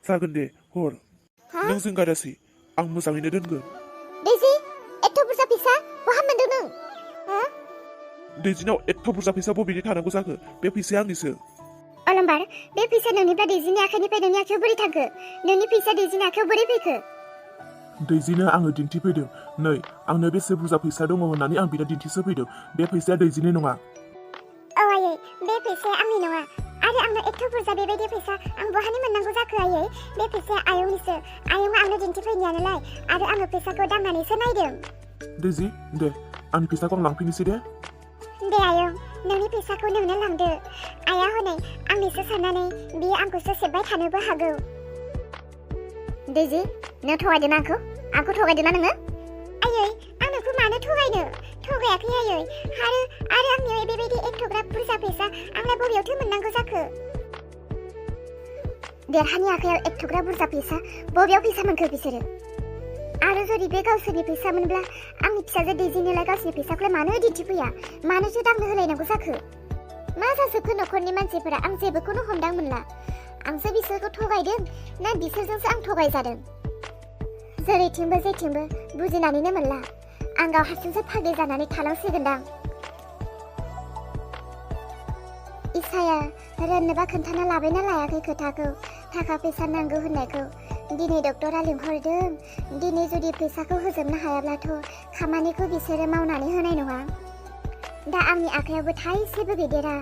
जागोन दे हर नों जिंगादासै आं मोजाङैनो दोनगोन दैजि एथ' बुरजा फैसा बहा मोनदों नों हो दैजिनाव एथ' बुरजा फैसा बबेनि थानांगौ जाखो बे फैसाया आंनिसो अलम्बार बे फैसा नोंनिब्ला दैजिनि आखाइनिफ्राय नोंनि आखाइयाव बोरै थांखो नोंनि फैसा दैजिनि आखाइयाव बोरै फैखो दैजिनो आङो दिन्थिफैदों नै आंनो बेसे बुरजा फैसा दङ होननानै आं बिनो दिन्थिसो फैदों बे फैसाया दैजिनि नङा औ आयै बे फैसाया आंनि नङा आरो आंनो एथ' बुरजा बेबायदि फैसा आं बहानि मोननांगौ जाखो आयै बे फैसाया आयंनिसो आयंआ आंनो दिन्थिफैनायानोलाय आरो आङो फैसाखौ दांनानैसो नायदों दैजि दे आंनि फैसाखौ आं लांफैनोसै दे दे आयं नोंनि फैसाखौ नोंनो लांदो आइया हनै आंनिसो साननानै बियो आंखौसो सेबबाय थानोबो हागौ दैजि नों थगायदों आंखौ थगायदों ना नोङो आयै आं नोंखौ मानो थगायनो थगायाखै आयै आरो आंनियाव बेबायदि एथ'ग्राब बुरजा फैसा आंलाय बबेयावथो मोननांगौ जाखो देरहानि आखायाव एथ'ग्राब बुरजा फैसा बबेयाव फैसा मोनखो बिसोरो आरो जुदि बे गावसोरनि फैसा मोनब्ला आंनि फिसाजो दैजिनोलाय गावसोरनि फैसाखौलाय मानो दिन्थिफैया मानोसो दांनो होलायनांगौ जाखो मा जाजोबखो न'खरनि मानसिफोरा आं जेबोखौनो हमदां मोनला आंसो बिसोरखौ थगायदों ना बिसोरजोंसो आं थगायजादों जेरैथिंबो जेथिंबो बुजिनानैनो मोनला आं गाव हारसिंसो फाग्लि जानानै थालांसिगोनदां इसाया रोननोबा खोन्थाना लाबायना लायाखै खोथाखौ थाखा फैसा नांगौ होननायखौ दिनै डक्टरा लिंहरदों दिनै जुदि फैसाखौ होजोबनो हायाब्लाथ' खामानिखौ बिसोरो मावनानै होनाय नङा दा आंनि आखायावबो थाइसेबो गैदेरा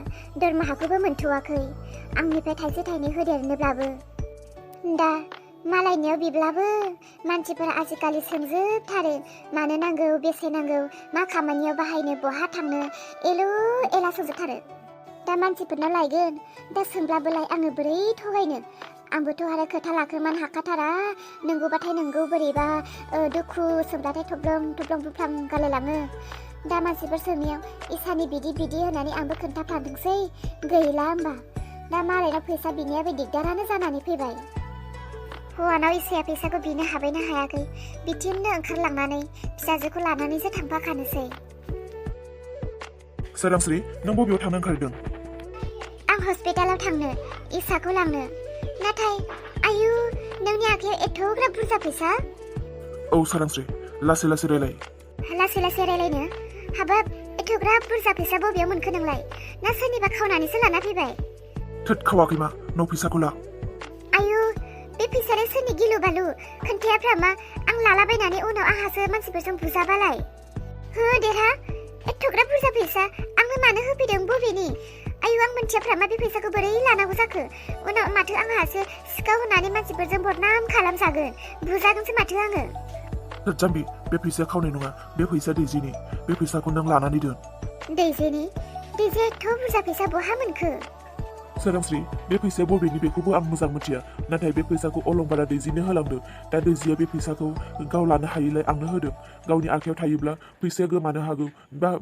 दरमाहाखौबो मोनथ'वाखै आंनिफ्राय थाइसे थाइनै होदेरनोब्लाबो दा मालायनियाव बिब्लाबो मानसिफोरा आजिखालि सोंजोबथारो मानो नांगौ बेसे नांगौ मा खामानियाव बाहायनो बहा थांनो एल' एला सोंजोबथारो दा मानसिफोरनाव लायगोन दा सोंब्लाबोलाय आङो बोरै थगायनो आंबोथ' आरो खोथा लाखोमान हाखाथारा नंगौबाथाय नंगौ बोरैबा दुखु सोंब्लाथाय थब्लं बुफ्लां गालायलाङो दा मानसिफोर सोंनायाव इसानि बिदि होननानै आंबो खोन्थाफ्लांदोंसै गैला होमबा दा मालायनाव फैसा बिनायाबो दिगदारानो जानानै फैबाय हौवानाव इसाया फैसाखौ बिनो हाबायना हायाखै बिथिंनो ओंखारलांनानै फिसाजोखौ लानानैसो थांफाखानोसै सोरांस्रि नों बबेयाव थांनो ओंखारदों आं हस्पिटालाव थांनो इसाखौ लांनो नाथाय आयु नोंनि आखायाव एथ'ग्राब बुरजा फैसा औ सोरांस्रि लासै रायलाय लासै रायलायनो हाबाब एथ'ग्राब बुरजा फैसा बबेयाव मोनखो नोंलाय ना सोरनिबा खावनानैसो लाना फैबाय थोद खावाखै मा न' फैसाखौ ला आयु बे फैसाया सोरनि गिलु बालु खोन्थायाफ्रा मा आं लालाबायनानै उनाव आंहासो मानसिफोरजों बुजाबालाय हो देरहा एथ'ग्राब बुरजा फैसा आंनो मानो होफैदों बबेनि आयु आं मोनथियाफ्रा मा बे फैसाखौ बोरै लानांगौ जाखो उनाव माथो आंहासो सिखाव होनानै मानसिफोरजों बदनाम खालामजागोन बुजागोनसो माथो आङो जाम्बि बे फैसाया खावनाय नङा बे फैसा दैजिनि बे फैसाखौ नों लानानै दोन दैजिनि एथ' बुरजा फैसा बहा मोनखो सोरांस्रि बे फैसाया बबेनि बेखौबो आं मोजां मिथिया नाथाय बे फैसाखौ अलंबारा दैजिनो होलांदों दा दैजिया बे फैसाखौ गाव लानो हायैलाय आंनो होदों गावनि आखायाव थायोब्ला फैसाया गोमानो हागौ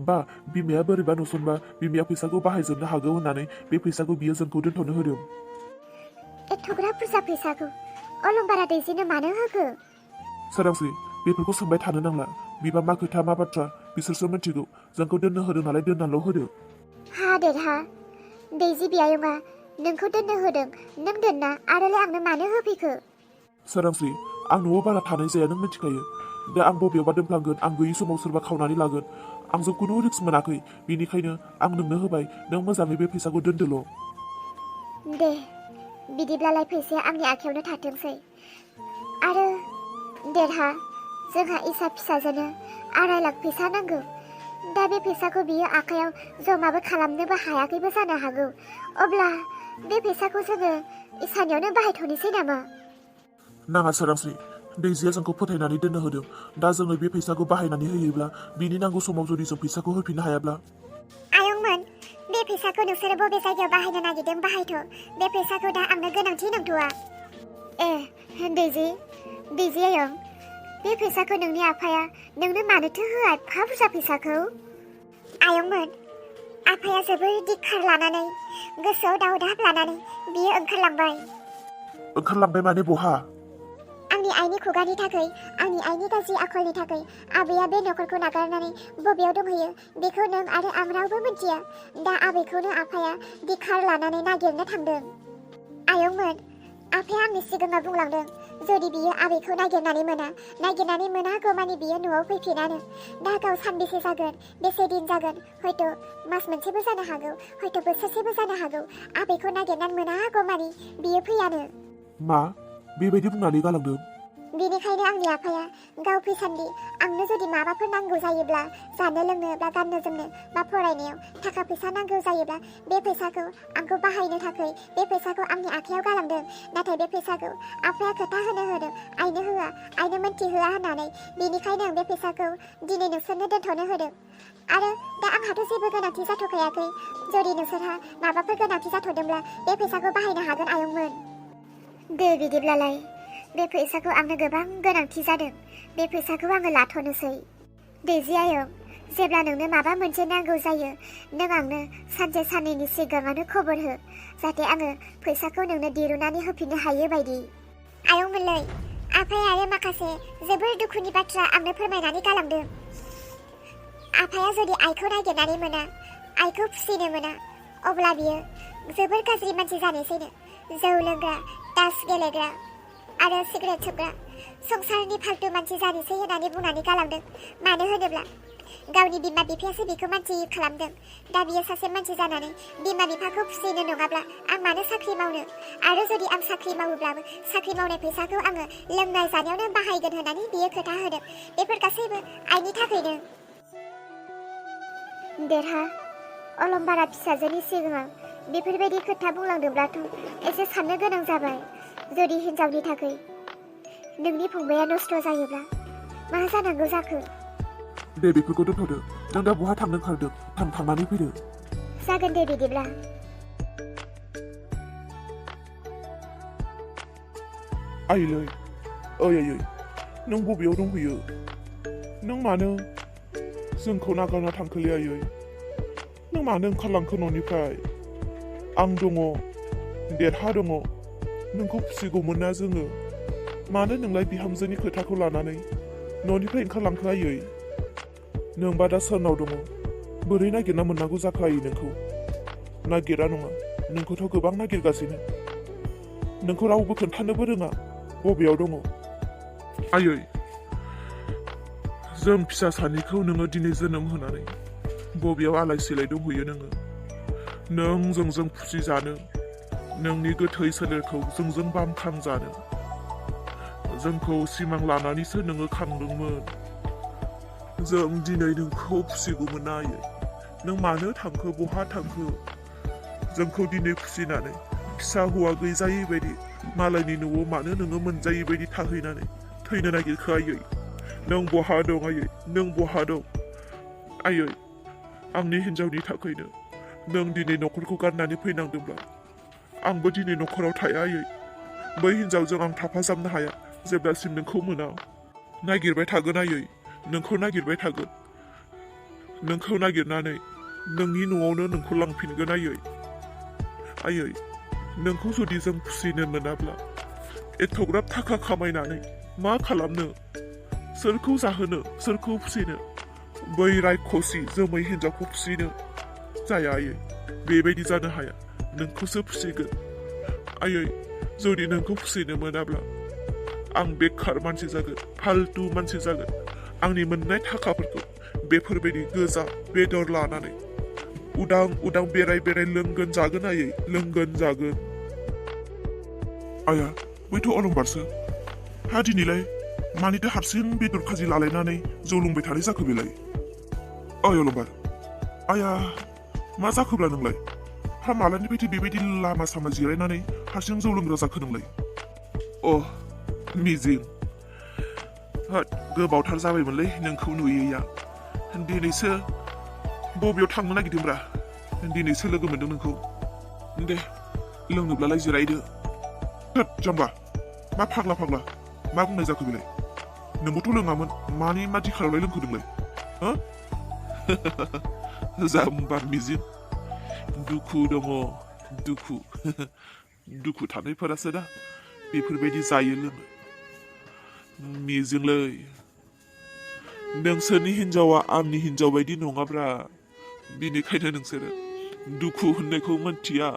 बा बिमाया बोरैबा नुसनबा बिमाया फैसाखौ बाहायजोबनो हागौ होननानै बे फैसाखौ बियो जोंखौ दोनथ'नो होदों एथ'ग्राब बुरजा फैसाखौ अलंबारा दैजिनो मानो होखो सोरांस्रि बेफोरखौ सोंबाय थानो नांला बिबा मा खोथा मा बाथ्रा बिसोरसो मिथिगौ जोंखौ दोननो होदों नालाय दोननाल' होदो हा देरहा दैजि बियायंआ नोंखौ दोननो होदों नों दोनना आरोलाय आंनो मानो होफैखो सोरांस्रि आं न'आव बारा थानाय जाया नों मिथिखायो दा आं बबेयावबा दोनफ्लांगोन आं गैयि समाव सोरबा खावनानै लागोन आंजों खुनु रिक्स मोनाखै बेनिखायनो आं नोंनो होबाय नों मोजाङै बे फैसाखौ दोनदोल' दे बिदिब्लालाय फैसाया आंनि आखायावनो थाथोंसै आरो देरहा जोंहा इसा फिसाजोनो 2.5 लाख फैसा नांगौ दा बे फैसाखौ बियो आखायाव जमाबो खालामनोबो हायाखैबो जानो हागौ अब्ला बे फैसाखौ जोङो इसानियावनो बाहायथ'नोसै नामा नाङा सोरांस्रि दैजिया जोंखौ फोथायनानै दोननो होदों दा जोङो बे फैसाखौ बाहायनानै होयोब्ला बिनि नांगौ समाव जुदि जों फैसाखौ होफिननो हायाब्ला आयंमोन बे फैसाखौ नोंसोरो बबे जायगायाव बाहायनो नागिरदों बाहायथ' बे फैसाखौ दा आंनो गोनांथि नंथ'आ दैजि आयं बे फैसाखौ नोंनि आफाया नोंनो मानोथो होआ एफा बुरजा फैसाखौ आयंमोन आफाया जोबोर दिखार लानानै गोसोआव दावदाब लानानै बियो ओंखारलांबाय माने बहा आंनि आइनि खुगानि थाखाय आंनि आइनि गाज्रि आखलनि थाखाय आबैया बे न'खरखौ नागारनानै बबेयाव दंहैयो बेखौ नों आरो आं रावबो मिथिया दा आबैखौनो आफाया दिखार लानानै नागिरनो थांदों आयंमोन आफाया आंनि सिगाङाव बुंलांदों जुदि बियो आबैखौ नागिरनानै मोनागौमानि बियो न'आव फैफिनानो। दा गाव सानबेसे जागोन, बेसे दिन जागोन, हयथ' मास मोनसेबो जानो हागौ, हयथ' बोसोरसेबो जानो हागौ, आबैखौ नागिरनानै मोनागौमानि बियो फैयानो। मा बेबायदि बुंनानै गालांदों? बेनिखायनो आंनि आफाया गाव फैसान्दि आंनो जुदि माबाफोर नांगौ जायोब्ला, जानो लोंनो बा गाननो जोमनो बा फरायनायाव थाखा फैसा नांगौ जायोब्ला बे फैसाखौ आंखौ बाहायनो थाखाय बे फैसाखौ आंनि आखायाव गालांदों। नाथाय बे फैसाखौ आफाया खोथा होदों आइनो होआ, आइनो मोनथिहोआ होननानै। बेनिखायनो आं बे फैसाखौ दिनै नोंसोरनो दोनथ'नो होदों। आरो दा आंहाथ' जेबो गोनांथि जाथ'खायाखै। जुदि नोंसोरहा माबाफोर गोनांथि जाथ'दोंब्ला बे फैसाखौ बाहायनो हागोन आयंमोन। दे बिदिब्लालाय, बे फैसाखौ आंनो गोबां गोनांथि जादों। बे फैसाखौ आङो लाथ'नोसै। दैजि आयं, जेब्ला नोंनो माबा मोनसे नांगौ जायो, नों आंनो सानसे साननैनि सिगाङावनो खबर हो, जाहाथे आङो फैसाखौ नोंनो दिरुनानै होफिननो हायो बायदि। आयंमोनलै, आफाया आरो माखासे जोबोर दुखुनि बाथ्रा आंनो फोरमायनानै गालांदों। आफाया जुदि आइखौ नागिरनानै मोना, आइखौ फुसिनो मोना, अब्ला बियो जोबोर गाज्रि मानसि जानोसैनो। जौ लोंग्रा, तास गेलेग्रा आरो सिगारेट सोबग्रा, संसारनि फाल्तु मानसि जानोसै होननानै बुंनानै गालांदों। मानो होनोब्ला गावनि बिमा बिफायासो बिखौ मानसि खालामदों। दा बियो सासे मानसि जानानै बिमा बिफाखौ फुसिनो नङाब्ला आं मानो साख्रि मावनो? आरो जुदि आं साख्रि मावोब्लाबो साख्रि मावनाय फैसाखौ आङो लोंनाय जानायावनो बाहायगोन होननानै बियो खोथा होदों। बेफोर गासैबो आइनि थाखायनो। देरहा, अलंबारा फिसाजोनि सिगाङाव बेफोरबायदि खोथा बुंलांदोंब्लाथ' एसे साननो गोनां जाबाय। जुदि हिन्जावनि थाखाय नोंनि फंबाया नस्थ' जायोब्ला मा जानांगौ जाखो? दे बेफोरखौ दोनथ'दो। नों दा बहा थांनो ओंखारदों? थांनानै फैदो। जागोन दे बिदिब्ला। आइलै, ओइ आयै, नों बबेयाव दंहैयो? नों मानो जोंखौ नागारना थांखोलै आयै? नों मानो ओंखारलांखो न'निफ्राय? आं दङ, देरहा दङ, नोंखौ फिसिगौमोन ना जोङो। मानो नोंलाय बिहामजोनि खोथाखौ लानानै न'निफ्राय ओंखारलांखो आयै? नोंबा दा सोरनाव दङ? बोरै नागिरना मोननांगौ जाखो आयै नोंखौ? नागिरा नङा, नोंखौथ' गोबां नागिरगासिनो। नोंखौ रावबो खोन्थानोबो रोङा बबेयाव दङ। आयै, जों फिसा सानैखौ नोङो दिनै जोनोम होनानै बबेयाव आलाय सिलाय दंहैयो नोङो? नों जोंजों खुसि जानो, नोंनि गोथै सोलेरखौ जोंजों बामखांजानो, जोंखौ सिमां लानानैसो नोङो खांदोंमोन। जों दिनै नोंखौ फिसिगौमोन ना आयै? नों मानो थांखो? बहा थांखो? जोंखौ दिनै फिसिनानै फिसा हौवा गैजायै बायदि मालायनि न'आव मानो नोङो मोनजायै बायदि थाहैनानै थैनो नागिरखो आयै? नों बहा दं आयै? नों बहा दं? आयै, आंनि हिन्जावनि थाखायनो नों दिनै न'खरखौ गारनानै फैनांदोंब्ला आंबो दिनै न'खराव थाया आयै। बै हिन्जावजों आं थाफाजाबनो हाया जेब्लासिम नोंखौ मोना। नागिरबाय थागोन आयै, नोंखौ नागिरबाय थागोन। नोंखौ नागिरनानै नोंनि न'आवनो नोंखौ लांफिनगोन आयै। आयै, नोंखौ जुदि जों फिसिनो मोनाब्ला एथ'ग्राब थाखा खामायनानै मा खालामनो? सोरखौ जाहोनो? सोरखौ फिसिनो? बै रायखसि जोमै हिन्जावखौ फिसिनो जाया आयै, बेबायदि जानो हाया। नोंखौसो फिसिगोन। आयै, जुदि नोंखौ फिसिनो मोनाब्ला आं बेखार मानसि जागोन, फाल्तु मानसि जागोन। आंनि मोननाय थाखाफोरखौ बेफोरबायदि गोजा बेदर लानानै उदां उदां बेराय बेराय लोंगोन जागोन आयै, लोंगोन जागोन। आया, बैथ' अलंबारसो। हा दिनैलाय मानिथो हारसिं बेदर खाजि लालायनानै जौ लोंबाय थानाय जाखो बेलाय? ओइ अलंबार, आया मा जाखोब्ला नोंलाय? हा मालानिफ्रायथो बेबायदि लामा सामा जिरायनानै हारसिं जौ लोंग्रा जाखो नोंलाय? मिजिं, गोबावथार जाबायमोनलै नोंखौ नुयैया। दिनैसो बबेयाव थांनो नागिरदोंब्रा? दिनैसो लोगो मोनदों नोंखौ। दे, लोंनोब्लालाय जिरायदो। थोद जाम्बा, मा फाग्ला फाग्ला मा बुंनाय जाखो बेलाय? नोंबोथ' लोङामोन, मानि मा दिखारावलाय लोंखो नोंलाय? जाम्बा मिजिं, दुखु दङ, दुखु। दुखु थानायफोरासो दा बेफोरबायदि जायो लोङो। मिजिंलै, नोंसोरनि हिन्जावा आंनि हिन्जाव बायदि नङाब्रा। बिनिखायनो नोंसोरो दुखु होननायखौ मोनथिया।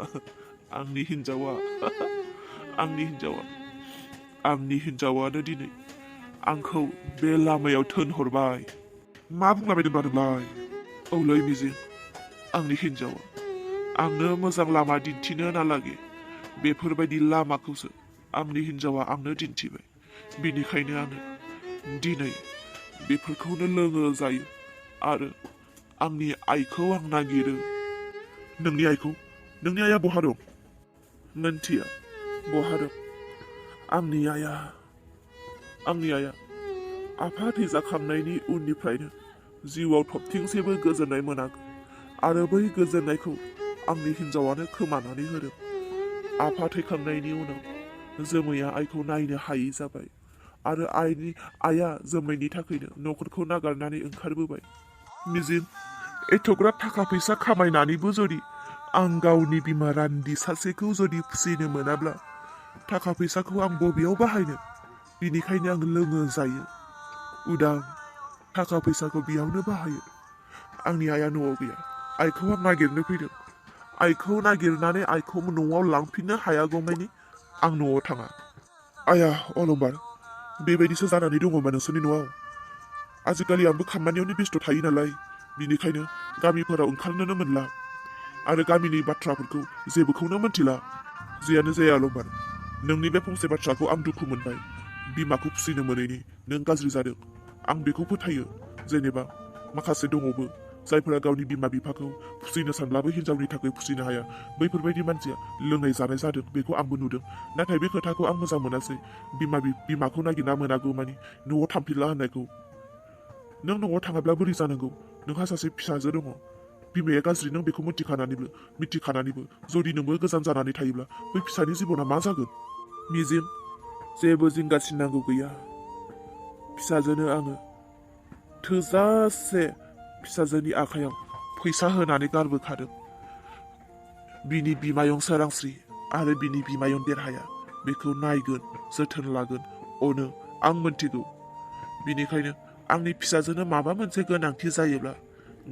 आंनि हिन्जावा आंनि हिन्जावानो दिनै आंखौ बे लामायाव थोनहरबाय। मा बुंलाबायदोंब्ला नोंलाय? औलै मिजिं, आंनि हिन्जावा आंनो मोजां लामा दिन्थिनो नालागे बेफोरबायदि लामाखौसो आंनि हिन्जावा आंनो दिन्थिबाय। बेनिखायनो आङो दिनै बेफोरखौनो लोङो जायो आरो आंनि आइखौ आं नागिरो। नोंनि आइया बहा दं? मोनथिया बहा दं। आंनि आइया आफा थैजाखांनायनि उननिफ्रायनो जिउआव थबथिंसेबो गोजोननाय मोनाखै आरो बै गोजोननायखौ आंनि हिन्जावानो खोमानानै होदों। आफा थैखांनायनि उनाव जोमैया आइखौ नायनो हायै जाबाय आरो आइया जोमैनि थाखायनो न'खरखौ नागारनानै ओंखारबोबाय। मिजिं, एथ'ग्राब थाखा फैसा खामायनानैबो जुदि आं गावनि बिमा रान्दि सासेखौ जुदि फिसिनो मोनाब्ला थाखा फैसाखौ आं बबेयाव बाहायनो? बिनिखायनो आं लोङो जायो उदां थाखा फैसाखौ बेयावनो बाहायो। आंनि आइया न'आव गैया। आइखौ आं नागिरनो फैदों। आइखौ नागिरनानै आइखौ न'आव लांफिननो हायागौमानि आं न'आव थाङा। आया अलंबार, बेबायदिसो जानानै दङमा नोंसोरनि न'आव। आजिखालि आंबो खामानियावनो बेस्थ' थायो नालाय, बिनिखायनो गामिफोराव ओंखारनोनो मोनला आरो गामिनि बाथ्राफोरखौ जेबोखौनो मोनथिला। जेयानो जाया अलंबार, नोंनि बे फंसे बाथ्राखौ आं दुखु मोनबाय। बिमाखौ फिसिनो मोनैनि नों गाज्रि जादों। आं बेखौ फोथायो। जेनेबा माखासे दङबो जायफोरा गावनि बिमा बिफाखौ फिसिनो सानब्लाबो हिन्जावनि थाखाय फिसिनो हाया। बैफोरबायदि मानसिया लोंनाय जानाय जादों, बेखौ आंबो नुदों। नाथाय बे खोथाखौ आं मोजां मोनासै। बिमाखौ नागिरना मोनागौ मानि न'आव थांफिनला होननायखौ। नों न'आव थाङाब्ला बोरै जानांगौ? नोंहा सासे फिसाजो दङ। बिमाया गाज्रि, नों बेखौ मिथिखानानैबो जुदि नोंबो गोजान जानानै थायोब्ला बै फिसानि जिबना मा जागोन? मिजिं, जेबो जिंगासिनांगौ गैया। फिसाजोनो आङो थोजासे फिसाजोनि आखायाव फैसा होनानै गारबोखादों। बिनि बिमायं सोरांस्रि आरो बिनि बिमायं देरहाया बेखौ नायगोन, जोथोन लागोन, अनो आं मोनथिगौ। बिनिखायनो आंनि फिसाजोनो माबा मोनसे गोनांथि जायोब्ला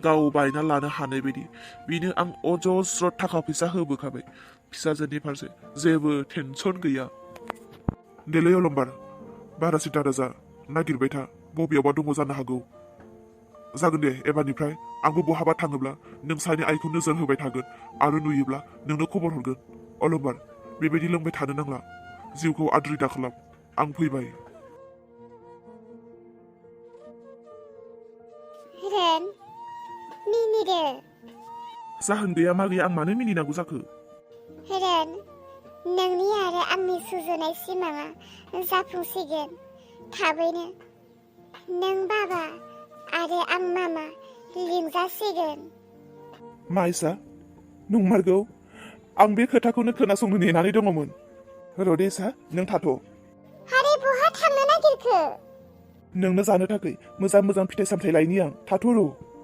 गाव बायना लानो हानाय बायदि बिनो आं अजस्र थाखा फैसा होबोखाबाय। फिसाजोनि फारसे जेबो टेनसन गैया। देलै अलंबार, बारा सिन्था दाजा, नागिरबाय था, बबेयावबा दङ जानो हागौ। जागोन दे, एबारनिफ्राय आंबो बहाबा थाङोब्ला नोंसानि आइखौ नोजोर होबाय थागोन आरो नुयोब्ला नोंनो खबर हरगोन। अलंबार, बेबायदि लोंबाय थानो नांला। जिउखौ आद्रि दा खालाम। आं फैबाय। मिनिदो। जाहोन गैया मा गैया आं मानो मिनिनांगौ जाखो? नोंनि आरो आंनि सुजुनाय सिमाङा जाफुंसिगोन थाबैनो। नों बाबा आरो आं मामा लिंजासिगोन। माइसा, नंमारगौ? आं बे खोथाखौनो खोनासंनो नेनानै दङमोन। रदेसा, नों थाथ'। आरे बहा थांनो नागिरखो? नोंनो जानो थाखाय मोजां मोजां फिथाइ सामथाइ लायनि आं। थाथ' र'।